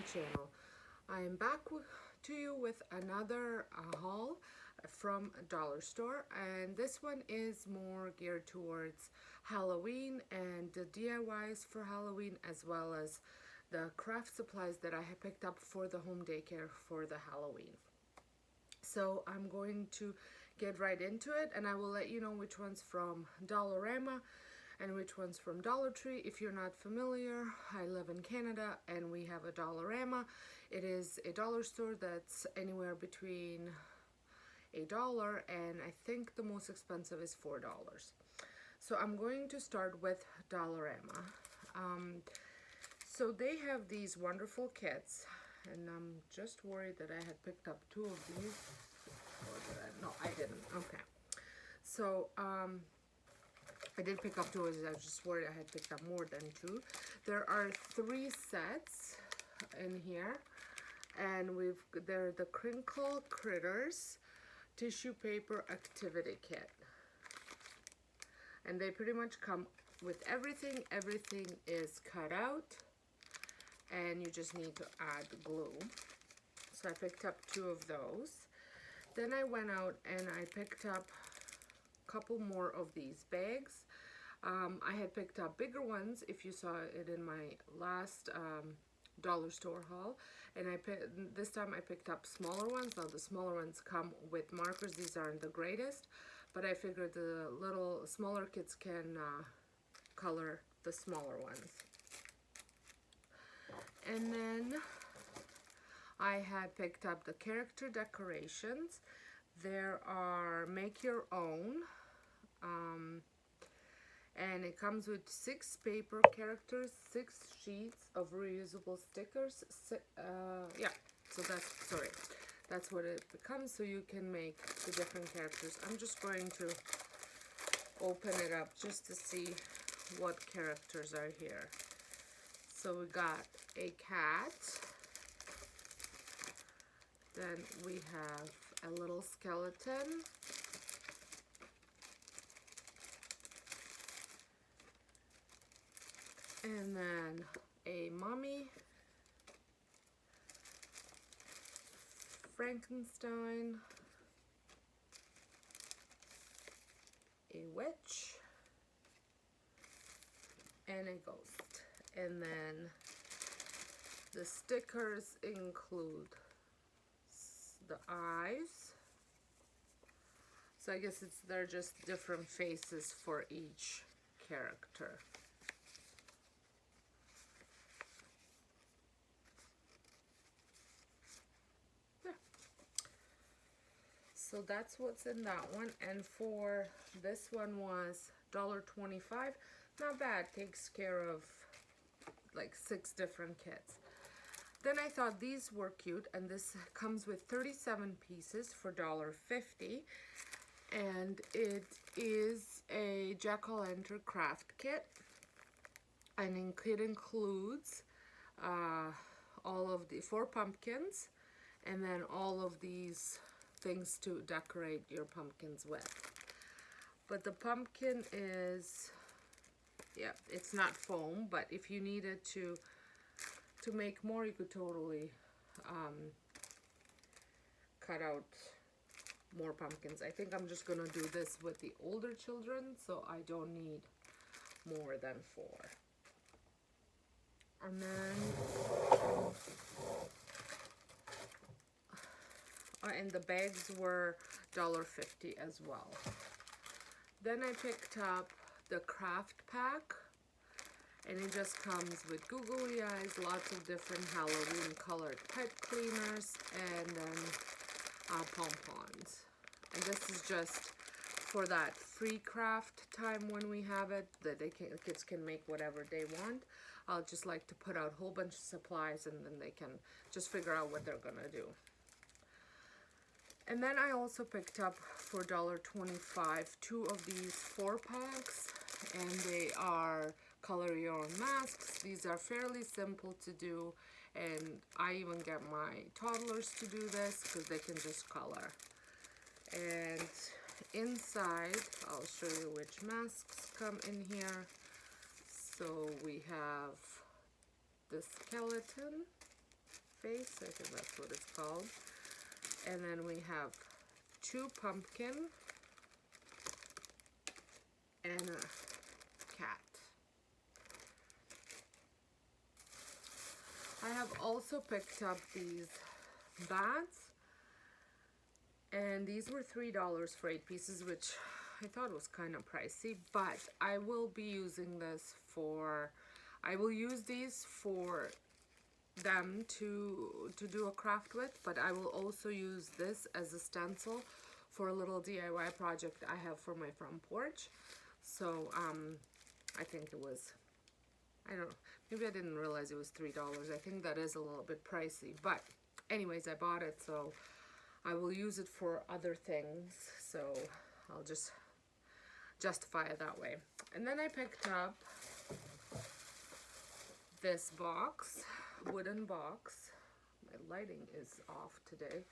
my channel. I am back to you with another haul from Dollar Store, and this one is more geared towards Halloween and the DIYs for Halloween, as well as the craft supplies that I have picked up for the home daycare for the Halloween. So I'm going to get right into it, and I will let you know which one's from Dollarama and which one's from Dollar Tree. If you're not familiar, I live in Canada and we have a Dollarama. It is a dollar store that's anywhere between $1 and I think the most expensive is $4. So I'm going to start with Dollarama. So they have these wonderful kits, and I'm just worried that I had picked up 2 of these. Or did I? No, I didn't. Okay. So I did pick up 2. I was just worried I had picked up more than 2. There are 3 sets in here, and they're the Crinkle Critters tissue paper activity kit, and they pretty much come with everything. Everything is cut out, and you just need to add glue. So I picked up 2 of those. Then I went out and I picked up a couple more of these bags. I had picked up bigger ones, if you saw it in my last dollar store haul, and this time I picked up smaller ones. Now the smaller ones come with markers. These aren't the greatest, but I figured the little smaller kids can color the smaller ones. And then I had picked up the character decorations. There are make your own, and it comes with 6 paper characters, 6 sheets of reusable stickers. Yeah, so that's what it becomes. So you can make the different characters. I'm just going to open it up just to see what characters are here. So we got a cat. Then we have a little skeleton. And then a mummy, Frankenstein, a witch, and a ghost. And then the stickers include the eyes. So I guess they're just different faces for each character. Yeah. So that's what's in that one. And for this one was $1.25. Not bad. Takes care of like 6 different kits. Then I thought these were cute, and this comes with 37 pieces for $1.50, and it is a jack-o'-lantern craft kit, and it includes all of the 4 pumpkins, and then all of these things to decorate your pumpkins with. But the pumpkin is, yeah, it's not foam, but if you needed to make more, you could totally cut out more pumpkins. I think I'm just gonna do this with the older children, so I don't need more than 4. And then and the bags were $1.50 as well. Then I picked up the craft pack, and it just comes with googly eyes, lots of different Halloween colored pipe cleaners, and then pom-poms. And this is just for that free craft time when we have it, that kids can make whatever they want. I'll just like to put out a whole bunch of supplies, and then they can just figure out what they're gonna do. And then I also picked up for $1.25 2 of these 4-packs, and they are color your own masks. These are fairly simple to do, and I even get my toddlers to do this because they can just color. And inside, I'll show you which masks come in here. So we have the skeleton, face, I think that's what it's called. And then we have 2 pumpkin and a cat. I have also picked up these bats, and these were $3 for 8 pieces, which I thought was kind of pricey, but I will be using this for, I will use these for them to do a craft with, but I will also use this as a stencil for a little DIY project I have for my front porch. So I think it was, I don't know, maybe I didn't realize it was $3. I think that is a little bit pricey, but anyways, I bought it, so I will use it for other things, so I'll just justify it that way. And then I picked up this box, wooden box. My lighting is off today.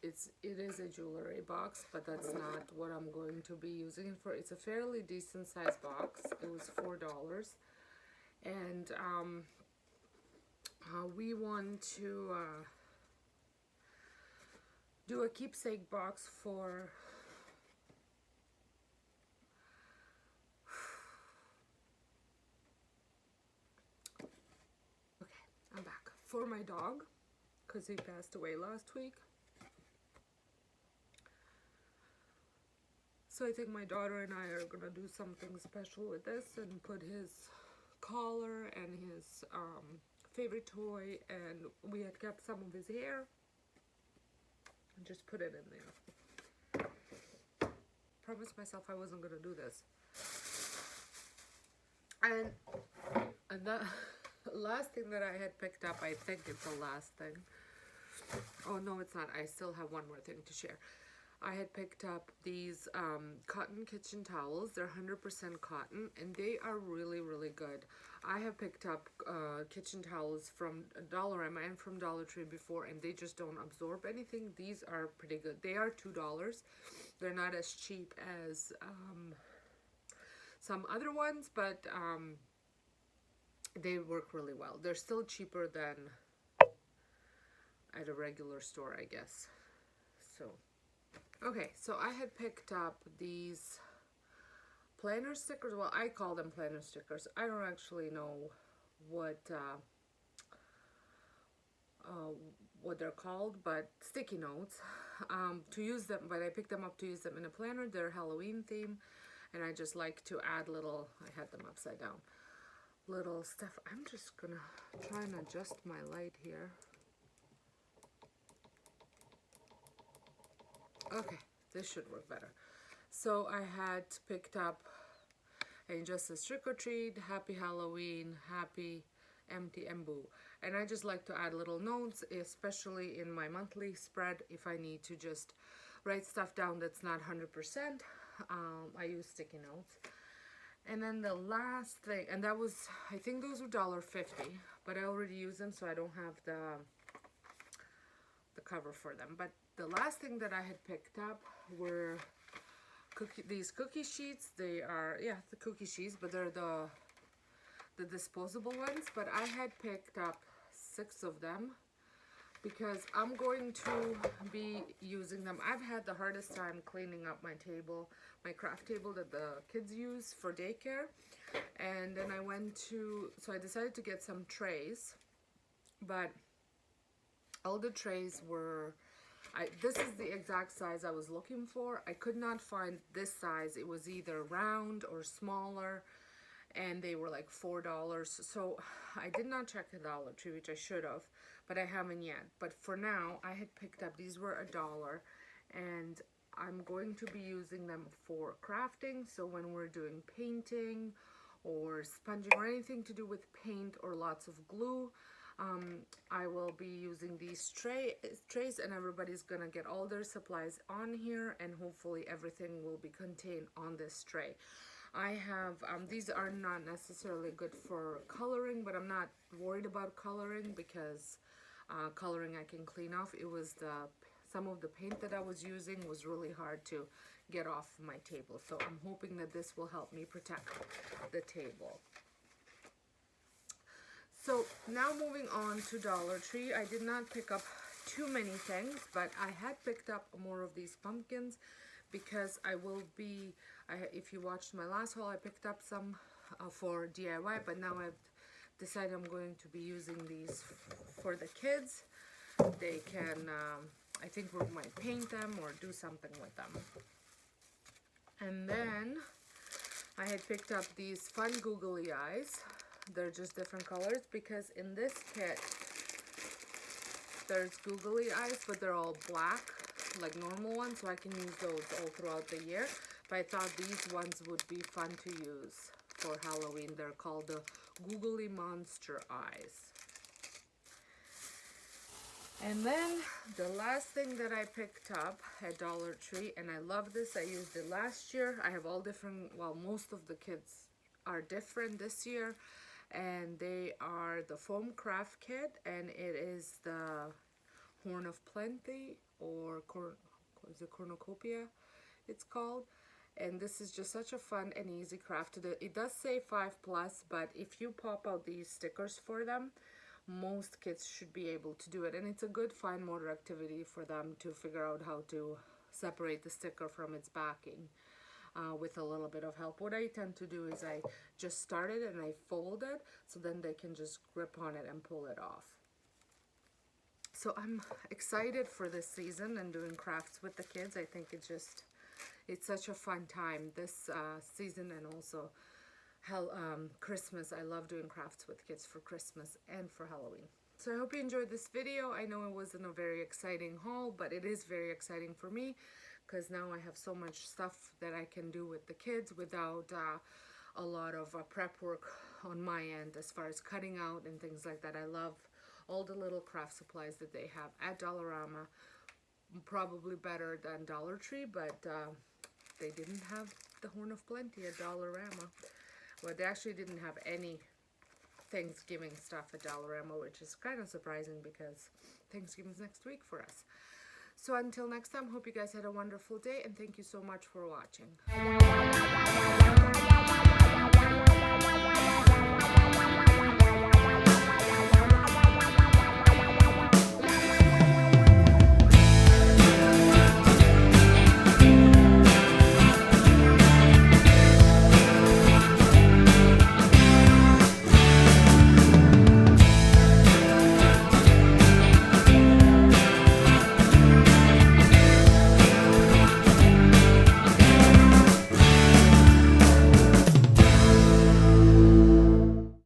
It is a jewelry box, but that's not what I'm going to be using it for. It's a fairly decent sized box. It was $4, and we want to do a keepsake box for I'm back. For my dog, because he passed away last week. So I think my daughter and I are gonna do something special with this and put his collar and his favorite toy, and we had kept some of his hair and just put it in there. Promised myself I wasn't gonna do this. And the last thing that I had picked up, I think it's the last thing. Oh no, it's not. I still have one more thing to share. I had picked up these cotton kitchen towels. They're 100% cotton, and they are really, really good. I have picked up kitchen towels from Dollarama and from Dollar Tree before, and they just don't absorb anything. These are pretty good. They are $2. They're not as cheap as some other ones, but they work really well. They're still cheaper than at a regular store, I guess. So okay, so I had picked up these planner stickers. Well, I call them planner stickers. I don't actually know what they're called, but sticky notes to use them. But I picked them up to use them in a planner. They're Halloween theme, and I just like to add little. I had them upside down. Little stuff. I'm just gonna try and adjust my light here. Okay, this should work better. So I had picked up, and just says trick or treat, happy Halloween, happy, empty, and boo. And I just like to add little notes, especially in my monthly spread. If I need to just write stuff down that's not 100%, I use sticky notes. And then the last thing, and that was, I think those were $1.50, but I already used them, so I don't have the cover for them. But the last thing that I had picked up were these cookie sheets. They are, yeah, the cookie sheets, but they're the disposable ones. But I had picked up 6 of them because I'm going to be using them. I've had the hardest time cleaning up my table, my craft table that the kids use for daycare. And then I went to, so I decided to get some trays, but all the trays were, this is the exact size I was looking for. I could not find this size. It was either round or smaller, and they were like $4. So I did not check the Dollar Tree, which I should have, but I haven't yet. But for now, I had picked up, these were $1, and I'm going to be using them for crafting. So when we're doing painting or sponging or anything to do with paint or lots of glue, I will be using these trays, and everybody's gonna get all their supplies on here, and hopefully everything will be contained on this tray. I have, these are not necessarily good for coloring, but I'm not worried about coloring because coloring I can clean off. It was some of the paint that I was using was really hard to get off my table. So I'm hoping that this will help me protect the table. So now moving on to Dollar Tree. I did not pick up too many things, but I had picked up more of these pumpkins because I will be, if you watched my last haul, I picked up some for DIY, but now I've decided I'm going to be using these for the kids. They can, I think we might paint them or do something with them. And then I had picked up these fun googly eyes. They're just different colors because in this kit there's googly eyes, but they're all black like normal ones, so I can use those all throughout the year. But I thought these ones would be fun to use for Halloween. They're called the googly monster eyes. And then the last thing that I picked up at Dollar Tree, and I love this, I used it last year. I have all different, well, most of the kits are different this year, and they are the foam craft kit, and it is the Horn of Plenty, or is it cornucopia it's called. And this is just such a fun and easy craft to do. It does say 5+, but if you pop out these stickers for them, most kids should be able to do it, and it's a good fine motor activity for them to figure out how to separate the sticker from its backing with a little bit of help. What I tend to do is I just start it and I fold it so then they can just grip on it and pull it off. So I'm excited for this season and doing crafts with the kids. I think it's such a fun time this season, and also Christmas. I love doing crafts with kids for Christmas and for Halloween. So I hope you enjoyed this video. I know it wasn't a very exciting haul, but it is very exciting for me because now I have so much stuff that I can do with the kids without a lot of prep work on my end as far as cutting out and things like that. I love all the little craft supplies that they have at Dollarama, probably better than Dollar Tree, but they didn't have the Horn of Plenty at Dollarama. Well, they actually didn't have any Thanksgiving stuff at Dollarama, which is kind of surprising because Thanksgiving's next week for us. So until next time, hope you guys had a wonderful day, and thank you so much for watching.